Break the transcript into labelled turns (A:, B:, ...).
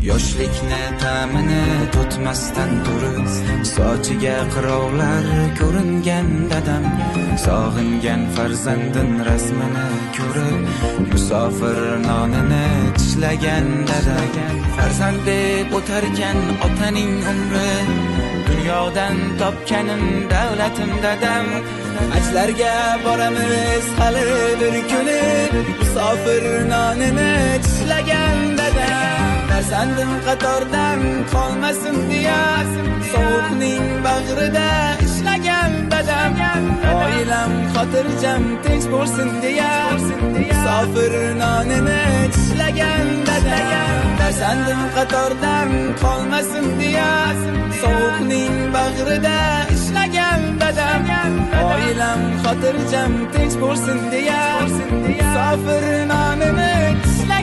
A: Yoshlikni ta'mini tutmasdan turib, sochiga qirovlar ko'ringan dadam, sog'ingan farzandin rasmini ko'rib, musofir nonini tishlagan dadam. Farzand deb o'tarkan otaning umri, dunyodan topganim davlatim dadam. Ajlarga boramiz hali bir kuni, musofir nonini tishlagan dadam. Farzandim qatordan qolmasin deya, sovuqning bag'rida ishlagan dadam. Oilam xotirjam tinch bo'lsin deya, musofir nonini tishlagan dadam. Farzandim qatordan qolmasin deya, sovuqning bag'rida ishlagan dadam. Oilam xotirjam tinch bo'lsin deya, musofir nonini